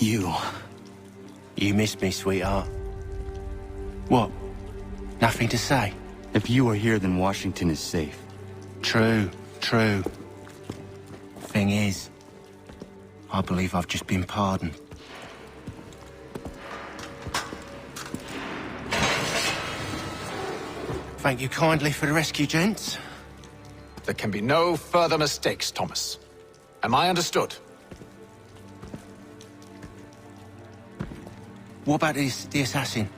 You. You missed me, sweetheart. What? Nothing to say? If you are here, then Washington is safe. True, true. Thing is, I believe I've just been pardoned. Thank you kindly for the rescue, gents. There can be no further mistakes, Thomas. Am I understood? What about the assassin?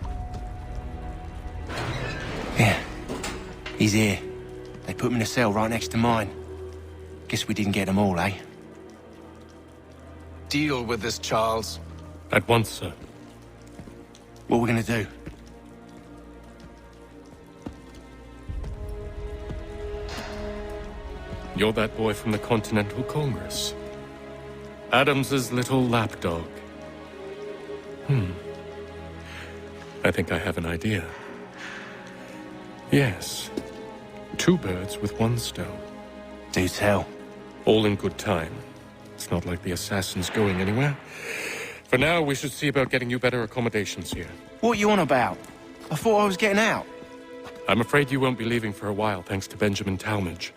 Yeah, he's here. They put him in a cell right next to mine. Guess we didn't get them all, eh? Deal with this, Charles. At once, sir. What are we gonna do? You're that boy from the Continental Congress. Adams's little lapdog. I think I have an idea. Yes. 2 birds with 1 stone. Do tell. All in good time. It's not like the assassin's going anywhere. For now, we should see about getting you better accommodations here. What you on about? I thought I was getting out. I'm afraid you won't be leaving for a while, thanks to Benjamin Talmadge.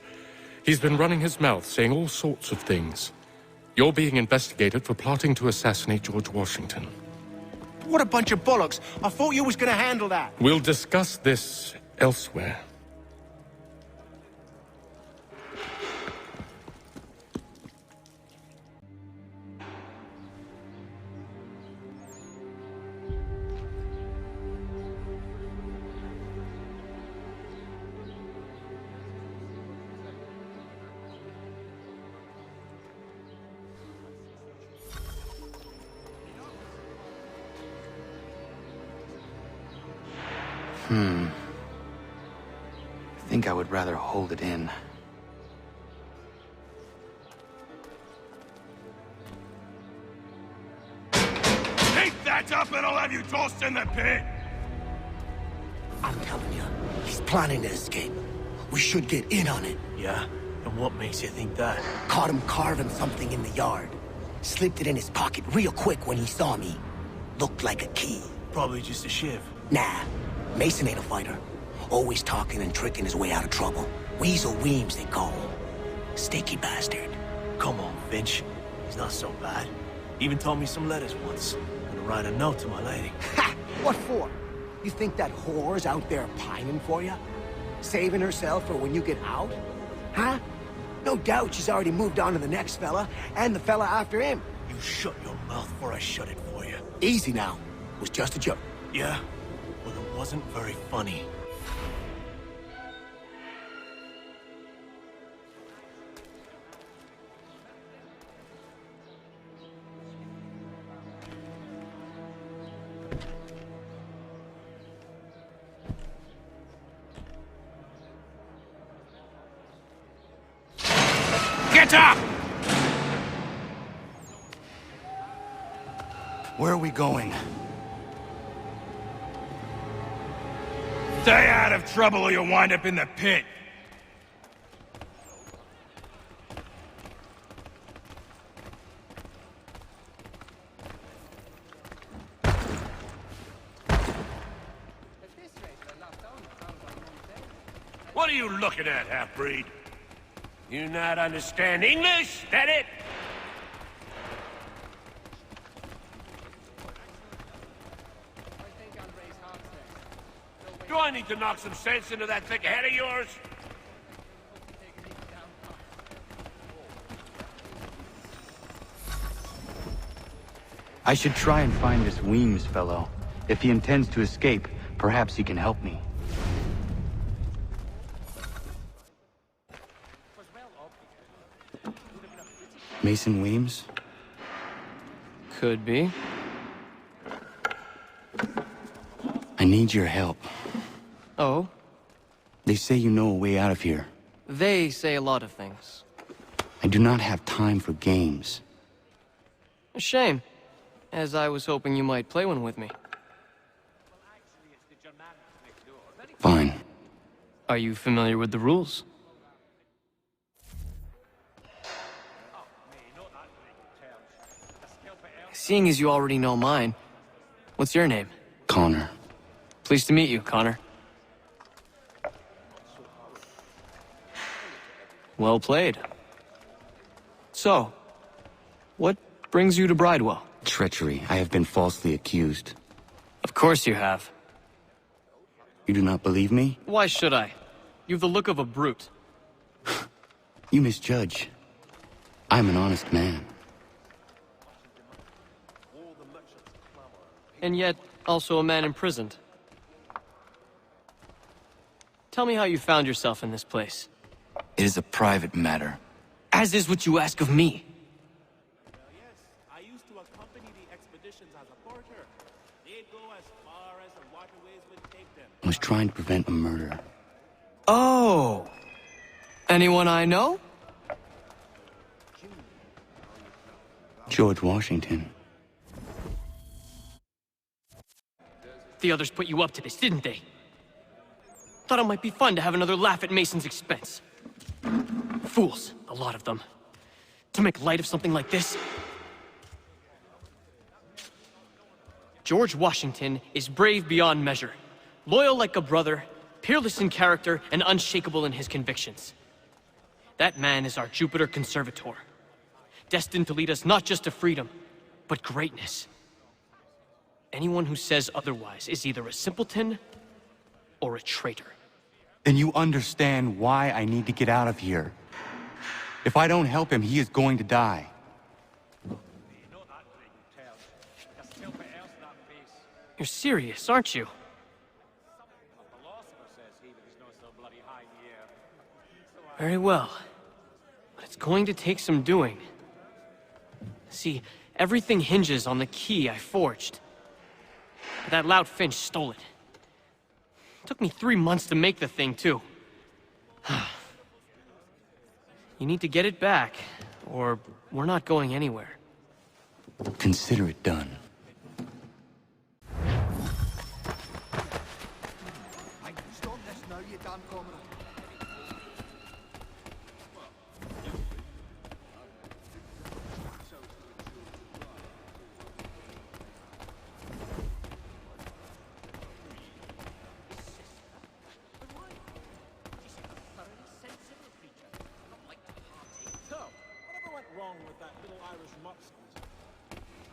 He's been running his mouth, saying all sorts of things. You're being investigated for plotting to assassinate George Washington. What a bunch of bollocks. I thought you was gonna handle that. We'll discuss this elsewhere. I think I would rather hold it in. Take that up and I'll have you tossed in the pit! I'm telling you, he's planning to escape. We should get in on it. Yeah? And what makes you think that? Caught him carving something in the yard. Slipped it in his pocket real quick when he saw me. Looked like a key. Probably just a shiv. Nah, Mason ain't a fighter. Always talking and tricking his way out of trouble. Weasel Weems, they call him. Sneaky bastard. Come on, Finch. He's not so bad. Even told me some letters once. Gonna write a note to my lady. Ha! What for? You think that whore's out there pining for you? Saving herself for when you get out? Huh? No doubt she's already moved on to the next fella, and the fella after him. You shut your mouth before I shut it for you. Easy now. It was just a joke. Yeah? Well, it wasn't very funny. Get up! Where are we going? Stay out of trouble or you'll wind up in the pit. What are you looking at, half-breed? You not understand English, that it? Do I need to knock some sense into that thick head of yours? I should try and find this Weems fellow. If he intends to escape, perhaps he can help me. Mason Weems? Could be. I need your help. Oh? They say you know a way out of here. They say a lot of things. I do not have time for games. A shame, as I was hoping you might play one with me. Fine. Are you familiar with the rules? Seeing as you already know mine, what's your name? Connor. Pleased to meet you, Connor. Well played. So, what brings you to Bridewell? Treachery. I have been falsely accused. Of course you have. You do not believe me? Why should I? You've the look of a brute. You misjudge. I'm an honest man. And yet, also a man imprisoned. Tell me how you found yourself in this place. It is a private matter. As is what you ask of me. I used to accompany the expeditions as a porter. They'd go as far as the waterways would take them. I was trying to prevent a murder. Oh! Anyone I know? George Washington. The others put you up to this, didn't they? Thought it might be fun to have another laugh at Mason's expense. Fools, a lot of them. To make light of something like this. George Washington is brave beyond measure, loyal like a brother, peerless in character, and unshakable in his convictions. That man is our Jupiter Conservator, destined to lead us not just to freedom, but greatness. Anyone who says otherwise is either a simpleton or a traitor. Then you understand why I need to get out of here. If I don't help him, he is going to die. You're serious, aren't you? Very well. But it's going to take some doing. See, everything hinges on the key I forged. But that loud Finch stole it. Took me 3 months to make the thing, too. You need to get it back, or we're not going anywhere. Consider it done.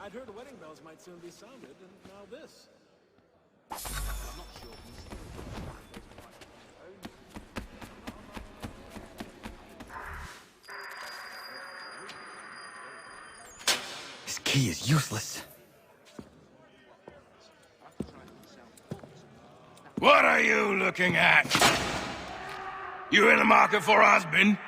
I'd heard wedding bells might soon be sounded, and now this. This key is useless. What are you looking at? You in the market for a husband?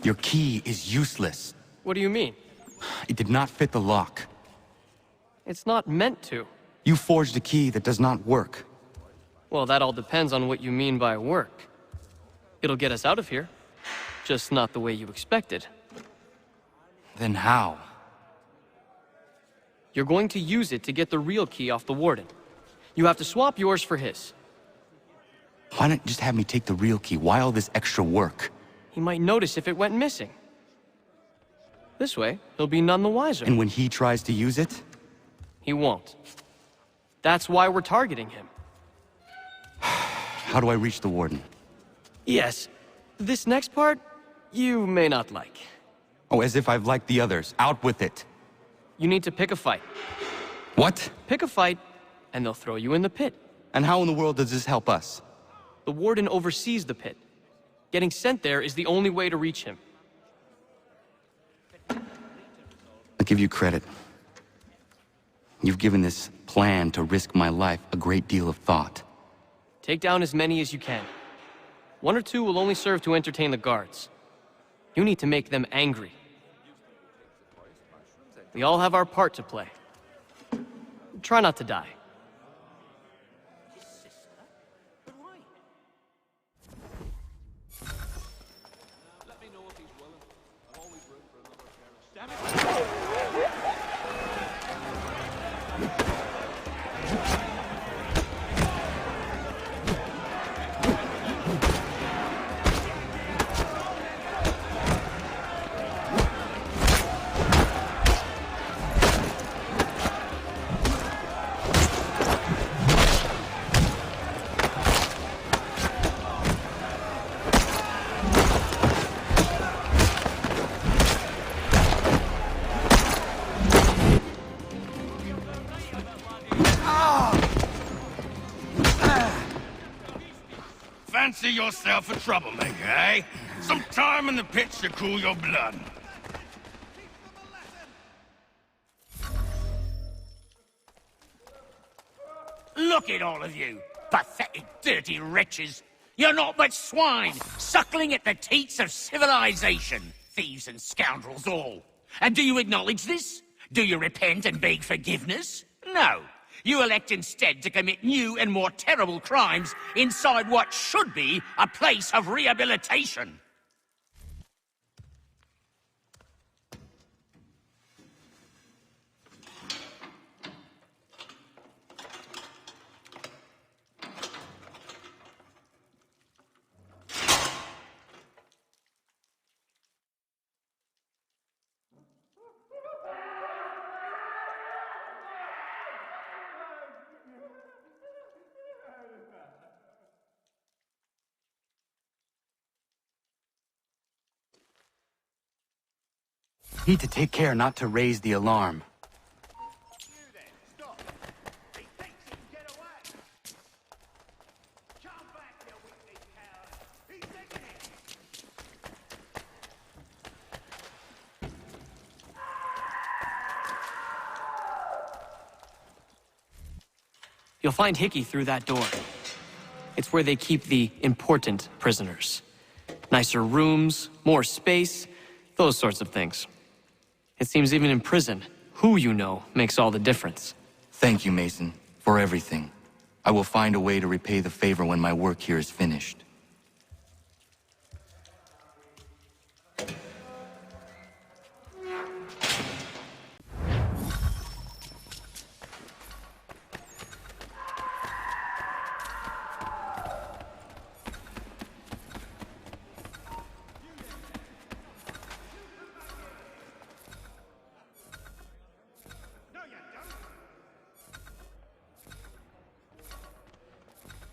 Your key is useless. What do you mean? It did not fit the lock. It's not meant to. You forged a key that does not work. Well, that all depends on what you mean by work. It'll get us out of here. Just not the way you expected. Then how? You're going to use it to get the real key off the warden. You have to swap yours for his. Why not just have me take the real key? Why all this extra work? He might notice if it went missing. This way, he'll be none the wiser. And when he tries to use it? He won't. That's why we're targeting him. How do I reach the warden? Yes. This next part, you may not like. Oh, as if I've liked the others. Out with it. You need to pick a fight. What? Pick a fight, and they'll throw you in the pit. And how in the world does this help us? The warden oversees the pit. Getting sent there is the only way to reach him. I'll give you credit. You've given this plan to risk my life a great deal of thought. Take down as many as you can. 1 or 2 will only serve to entertain the guards. You need to make them angry. We all have our part to play. Try not to die. Fancy yourself a troublemaker, eh? Some time in the pits to cool your blood. Look at all of you, pathetic, dirty wretches. You're not but swine, suckling at the teats of civilization. Thieves and scoundrels all. And do you acknowledge this? Do you repent and beg forgiveness? No. You elect instead to commit new and more terrible crimes inside what should be a place of rehabilitation. Need to take care not to raise the alarm. You'll find Hickey through that door. It's where they keep the important prisoners. Nicer rooms, more space, those sorts of things. It seems even in prison, who you know makes all the difference. Thank you, Mason, for everything. I will find a way to repay the favor when my work here is finished.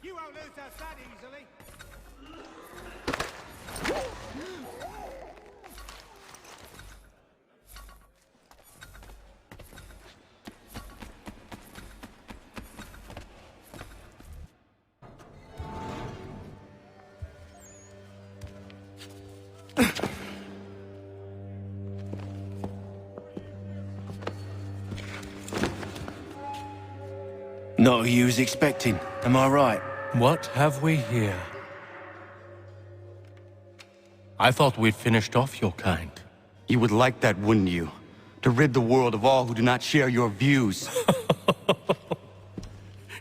You won't lose us that easily. Not who you was expecting, am I right? What have we here? I thought we'd finished off your kind. You would like that, wouldn't you? To rid the world of all who do not share your views.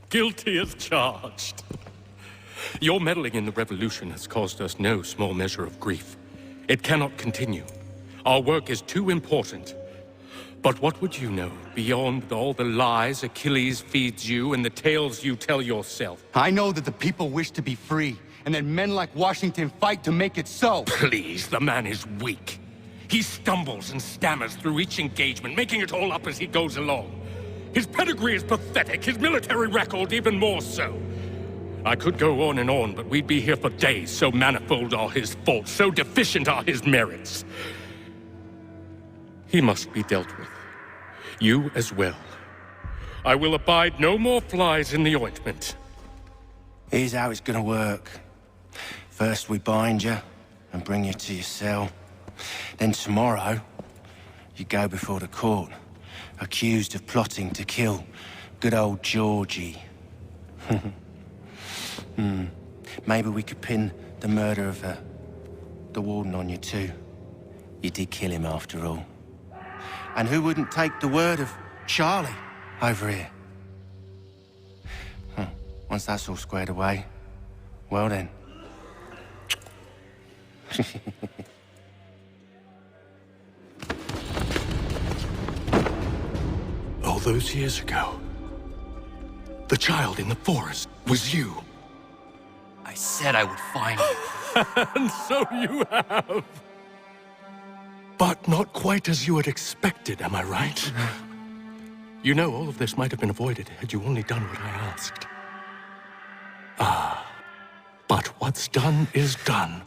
Guilty as charged. Your meddling in the revolution has caused us no small measure of grief. It cannot continue. Our work is too important. But what would you know beyond all the lies Achilles feeds you and the tales you tell yourself? I know that the people wish to be free, and that men like Washington fight to make it so. Please, the man is weak. He stumbles and stammers through each engagement, making it all up as he goes along. His pedigree is pathetic, his military record even more so. I could go on and on, but we'd be here for days, so manifold are his faults, so deficient are his merits. He must be dealt with. You as well. I will abide no more flies in the ointment. Here's how it's gonna work. First we bind you and bring you to your cell. Then tomorrow, you go before the court, accused of plotting to kill good old Georgie. Maybe we could pin the murder of the warden on you too. You did kill him after all. And who wouldn't take the word of Charlie over here? Once that's all squared away, well then. All those years ago, The child in the forest was you. I said I would find you. And so you have. But not quite as you had expected, am I right? You know, all of this might have been avoided had you only done what I asked. But what's done is done.